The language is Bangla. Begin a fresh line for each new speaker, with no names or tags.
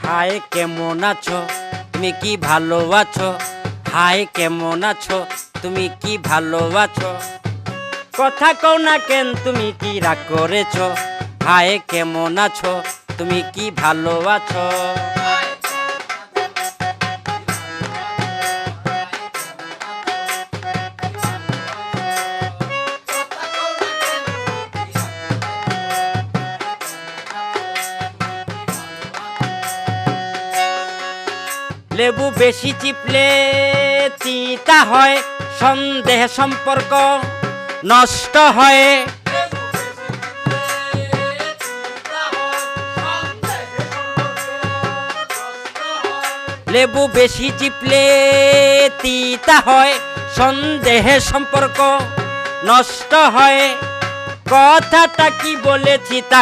হাই কেমন আছো, তুমি কি ভালো আছো? হাই কেমন আছো, তুমি কি ভালো আছো? কথা কও না কেন, তুমি কি রাগ করেছো? হাই কেমন আছো, তুমি কি ভালো আছো? লেবু বেশি চিপলে তিতা হয়, সন্দেহ সম্পর্ক নষ্ট হয়। লেবু বেশি চিপলে তিতা হয়, সন্দেহে সম্পর্ক নষ্ট হয়। কথাটা কি বলেছি তা